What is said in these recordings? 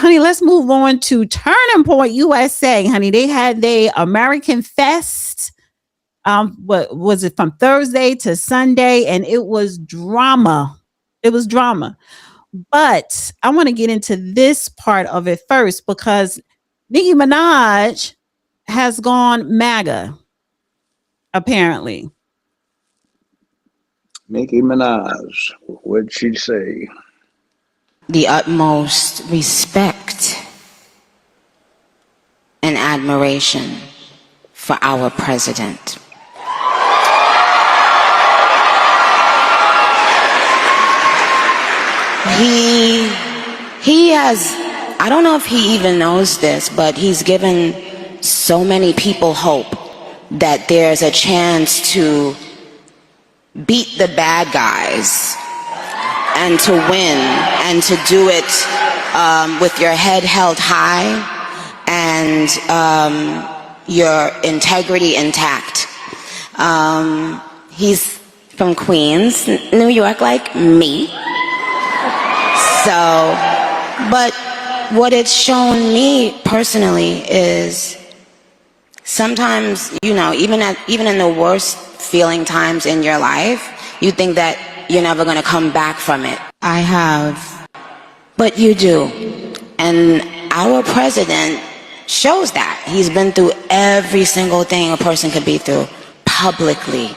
Honey, let's move on to Turning Point USA. Honey, they had their American Fest. What was it, from Thursday to Sunday? And it was drama. It was drama. But I want to get into this part of it first because Nicki Minaj has gone MAGA, apparently. Nicki Minaj, what'd she say? The utmost respect and admiration for our president. He has, I don't know if he even knows this, but he's given so many people hope that there's a chance to beat the bad guys and to win and to do it with your head held high and your integrity intact. He's from Queens, New York, like me. So, but what it's shown me personally is sometimes, you know, even in the worst feeling times in your life, you think that you're never going to come back from it. I have, but you do. And our president shows that. He's been through every single thing a person could be through publicly.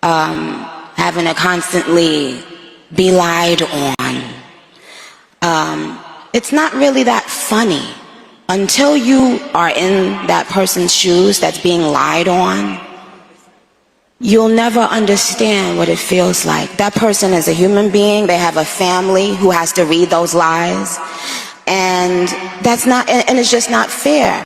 Having to constantly be lied on. It's not really that funny. Until you are in that person's shoes that's being lied on, you'll never understand what it feels like. That person is a human being. They have a family who has to read those lies. And that's not, and it's just not fair.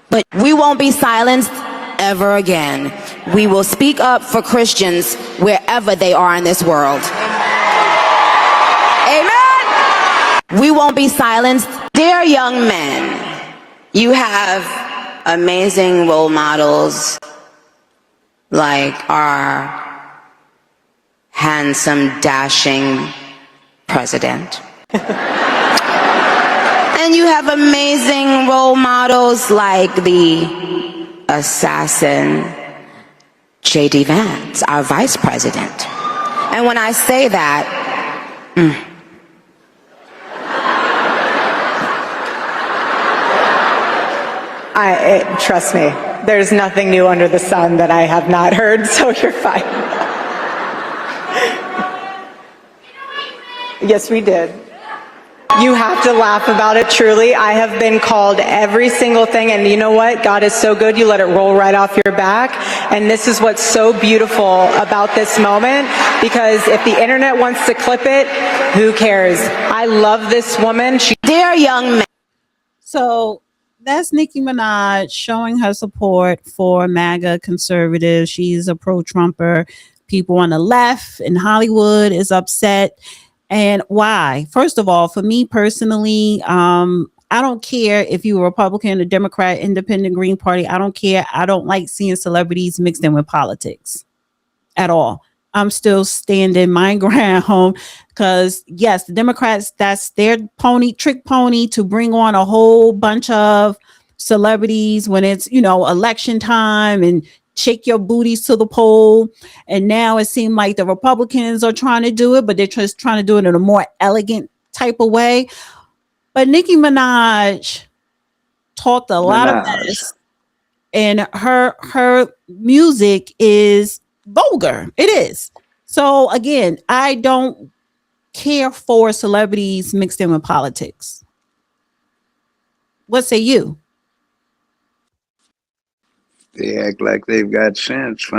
But we won't be silenced ever again. We will speak up for Christians wherever they are in this world. Amen. We won't be silenced. Dear young men, you have amazing role models like our handsome, dashing president. And you have amazing role models like the assassin J.D. Vance, our vice president. And when I say that, trust me, there's nothing new under the sun that I have not heard, so you're fine. Yes, we did. You have to laugh about it, truly. I have been called every single thing, and you know what? God is so good, you let it roll right off your back. And this is what's so beautiful about this moment, because if the internet wants to clip it, who cares? I love this woman. Dear young men. So that's Nicki Minaj showing her support for MAGA conservatives. She's a pro-Trumper. People on the left in Hollywood is upset. And why? First of all, for me personally, I don't care if you're a Republican, a Democrat, Independent, Green Party. I don't care. I don't like seeing celebrities mixed in with politics at all. I'm still standing my ground because, yes, the Democrats, that's their trick pony to bring on a whole bunch of celebrities when it's, you know, election time and shake your booties to the poll. And now it seems like the Republicans are trying to do it, but they're just trying to do it in a more elegant type of way. But Nicki Minaj talked a lot of this, and her music is vulgar. It is. So again, I don't care for celebrities mixed in with politics. What say you? They act like they've got sense.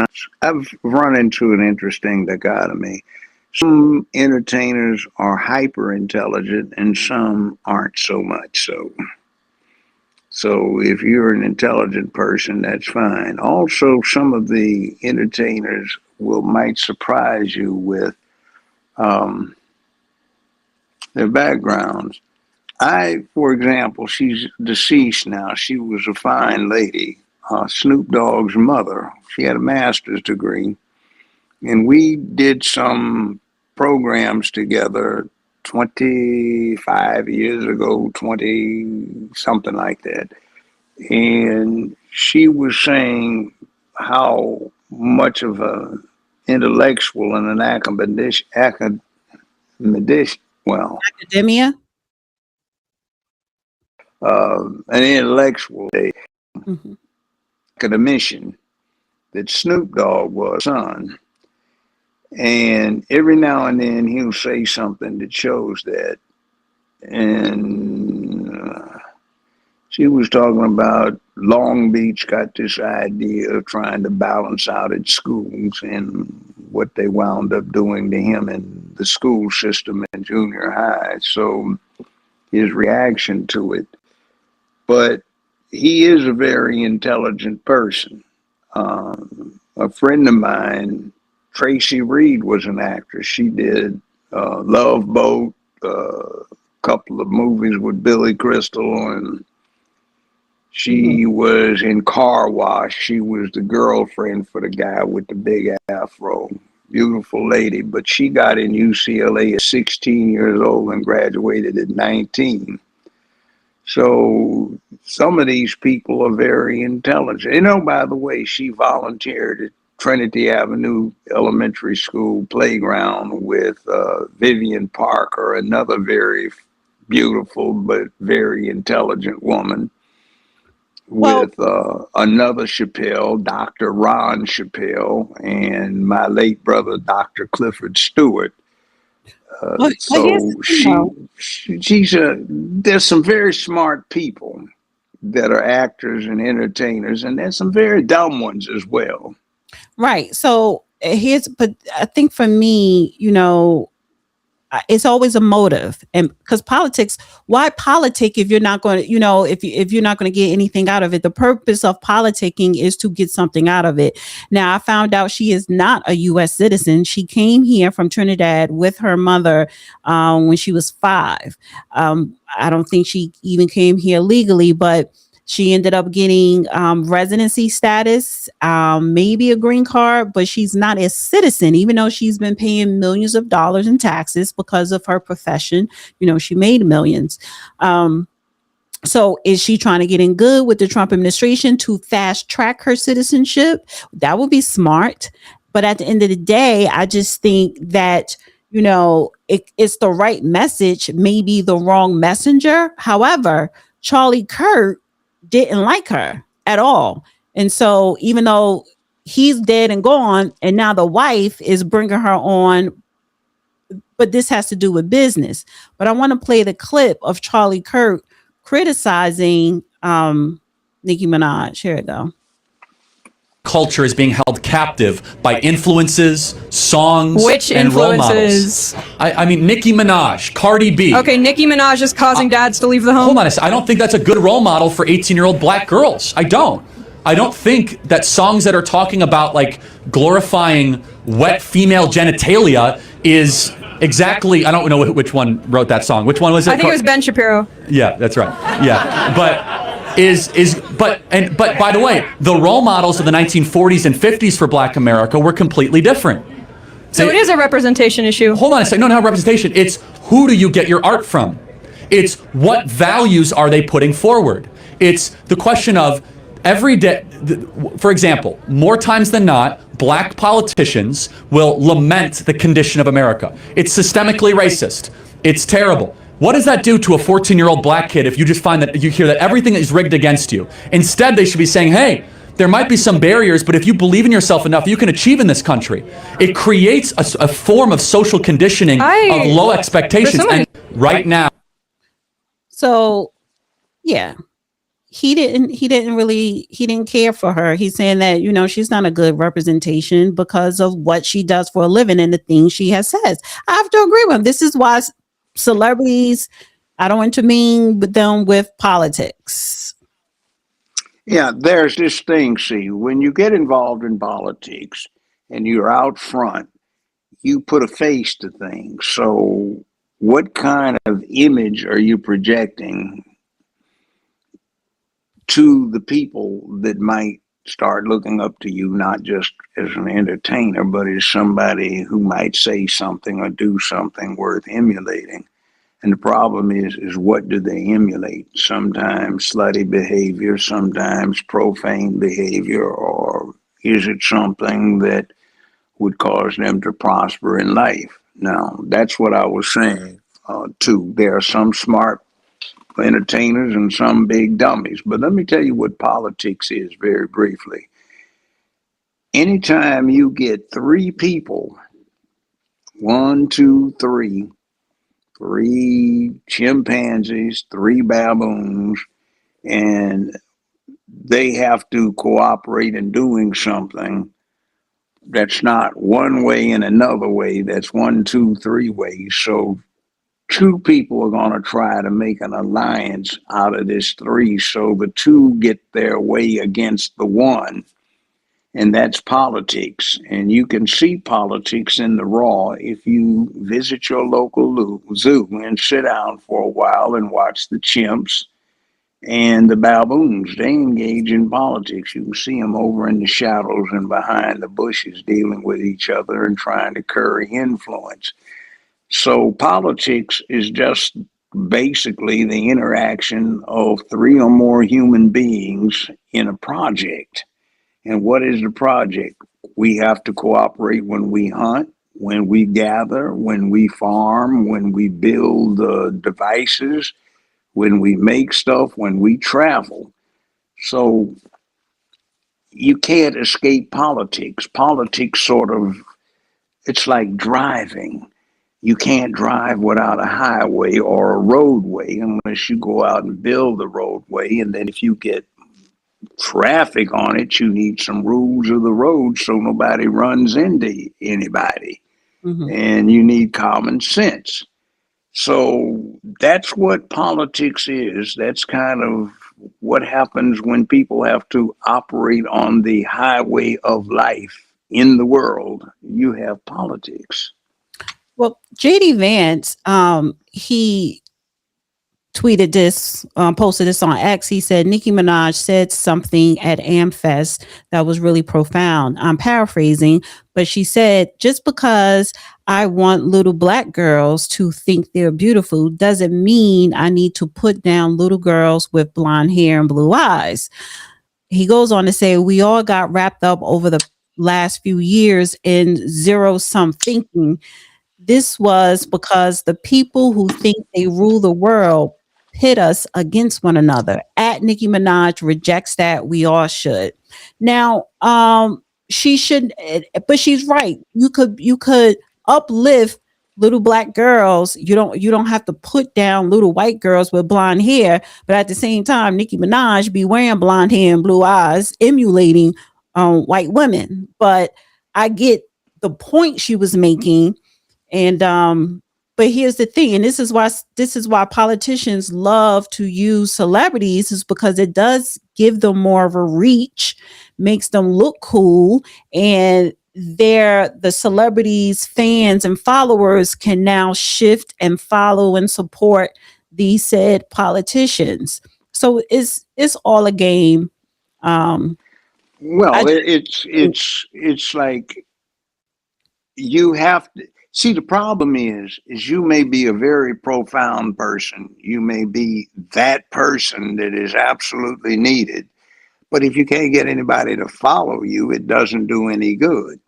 I've run into an interesting dichotomy. Some entertainers are hyper intelligent and some aren't so much so. So if you're an intelligent person, that's fine. Also, some of the entertainers might surprise you with their backgrounds. For example, she's deceased now. She was a fine lady. Snoop Dogg's mother. She had a master's degree. And we did some programs together 25 years ago, 20, something like that. And she was saying how much of a intellectual and an Academia. an intellectual, Mhm. academician that Snoop Dogg was son. And every now and then he'll say something that shows that. And she was talking about Long Beach got this idea of trying to balance out its schools and what they wound up doing to him in the school system in junior high. So his reaction to it. But he is a very intelligent person. A friend of mine, Tracy Reed, was an actress. She did Love Boat, a couple of movies with Billy Crystal, and she was in Car Wash. She was the girlfriend for the guy with the big afro. Beautiful lady, but she got in UCLA at 16 years old and graduated at 19. So some of these people are very intelligent. You know, by the way, she volunteered at Trinity Avenue Elementary School playground with Vivian Parker, another very beautiful but very intelligent woman, with another Chappelle, Dr. Ron Chappelle, and my late brother, Dr. Clifford Stewart. There's some very smart people that are actors and entertainers, and there's some very dumb ones as well. Right. So but I think for me, it's always a motive, and because politics, why politic if you're not going to, if you're not going to get anything out of it? The purpose of politicking is to get something out of it. Now, I found out she is not a U.S. citizen. She came here from Trinidad with her mother when she was 5. I don't think she even came here legally, but she ended up getting residency status, maybe a green card, but she's not a citizen, even though she's been paying millions of dollars in taxes because of her profession. She made millions. So is she trying to get in good with the Trump administration to fast track her citizenship? That would be smart. But at the end of the day, I just think that, it's the right message, maybe the wrong messenger. However, Charlie Kirk didn't like her at all. And so even though he's dead and gone, and now the wife is bringing her on, but this has to do with business. But I want to play the clip of Charlie Kirk criticizing Nicki Minaj. Here we go. Culture is being held captive by influences, songs, and role models. I mean, Nicki Minaj, Cardi B. Okay, Nicki Minaj is causing dads to leave the home. Hold on a second. I don't think that's a good role model for 18-year-old black girls. I don't think that songs that are talking about like glorifying wet female genitalia is exactly. I don't know which one wrote that song. Which one was it? I think it was Ben Shapiro. Yeah, that's right. Yeah, but by the way, the role models of the 1940s and 50s for Black America were completely different. So it is a representation issue. Hold on a second. No, not representation. It's who do you get your art from? It's what values are they putting forward? It's the question of every day. For example, more times than not, black politicians will lament the condition of America. It's systemically racist. It's terrible. What does that do to a 14-year-old black kid if you just find that you hear that everything is rigged against you? Instead, they should be saying, hey, there might be some barriers, but if you believe in yourself enough, you can achieve in this country. It creates a form of social conditioning of low expectations. And right now. So, yeah, he didn't care for her. He's saying that, she's not a good representation because of what she does for a living and the things she has said. I have to agree with him. This is why celebrities, I don't intervene with them with politics. Yeah, there's this thing, see, when you get involved in politics and you're out front, you put a face to things. So what kind of image are you projecting to the people that might start looking up to you, not just as an entertainer, but as somebody who might say something or do something worth emulating? And the problem is what do they emulate? Sometimes slutty behavior, sometimes profane behavior, or is it something that would cause them to prosper in life? Now, that's what I was saying too. There are some smart entertainers and some big dummies. But let me tell you what politics is very briefly. Anytime you get three people, one, two, three chimpanzees, three baboons, and they have to cooperate in doing something that's not one way and another way, that's one, two, three ways. So two people are going to try to make an alliance out of this three. So the two get their way against the one. And that's politics. And you can see politics in the raw if you visit your local zoo and sit down for a while and watch the chimps and the baboons. They engage in politics. You can see them over in the shadows and behind the bushes dealing with each other and trying to curry influence. So politics is just basically the interaction of three or more human beings in a project. And what is the project? We have to cooperate when we hunt, when we gather, when we farm, when we build devices, when we make stuff, when we travel. So you can't escape politics. Politics sort of, it's like driving. You can't drive without a highway or a roadway unless you go out and build the roadway. And then if you get traffic on it, you need some rules of the road so nobody runs into anybody. And you need common sense. So that's what politics is. That's kind of what happens when people have to operate on the highway of life in the world. You have politics. Well, JD Vance, he tweeted this, posted this on X. He said Nicki Minaj said something at AmFest that was really profound. I'm paraphrasing, but she said, just because I want little black girls to think they're beautiful doesn't mean I need to put down little girls with blonde hair and blue eyes. He goes on to say, we all got wrapped up over the last few years in zero sum thinking. This was because the people who think they rule the world pit us against one another. At Nicki Minaj rejects that. We all should. Now, she should, but she's right. You could uplift little black girls. You don't have to put down little white girls with blonde hair. But at the same time, Nicki Minaj be wearing blonde hair and blue eyes, emulating white women. But I get the point she was making. And but here's the thing, and this is why politicians love to use celebrities, is because it does give them more of a reach, makes them look cool, and the celebrities, fans, and followers can now shift and follow and support these said politicians. So it's all a game. Well, it's like you have to see, the problem is you may be a very profound person. You may be that person that is absolutely needed. But if you can't get anybody to follow you, it doesn't do any good.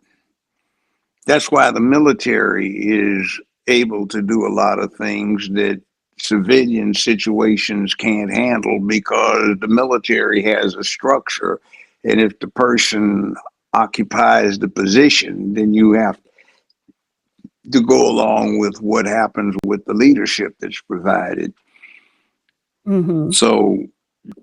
That's why the military is able to do a lot of things that civilian situations can't handle, because the military has a structure. And if the person occupies the position, then you have to go along with what happens with the leadership that's provided. So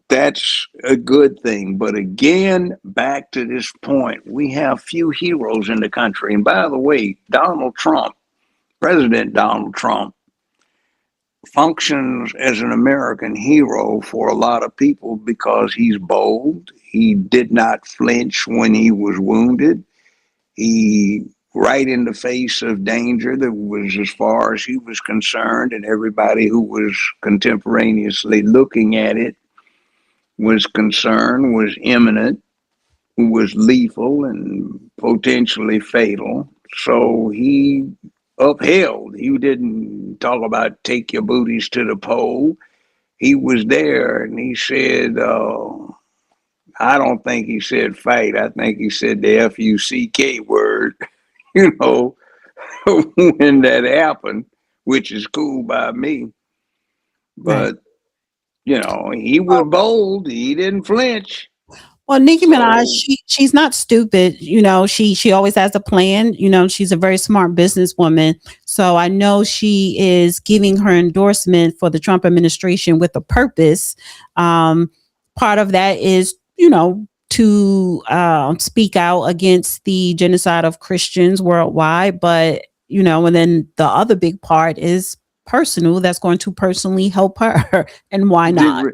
that's a good thing. But again, back to this point, we have few heroes in the country. And by the way, President Donald Trump, functions as an American hero for a lot of people because he's bold. He did not flinch when he was wounded. He, right in the face of danger that was, as far as he was concerned, and everybody who was contemporaneously looking at it was concerned, was imminent, was lethal and potentially fatal. So he upheld. He didn't talk about take your booties to the poll. He was there and he said, I don't think he said fight. I think he said the F-U-C-K word, you know, when that happened, which is cool by me. But, you know, he was bold. He didn't flinch. Well, Nicki Minaj, So she's not stupid. You know, she always has a plan. You know, she's a very smart businesswoman. So I know she is giving her endorsement for the Trump administration with a purpose. Part of that is, you know, to speak out against the genocide of Christians worldwide. But, you know, and then the other big part is personal, that's going to personally help her. And why not?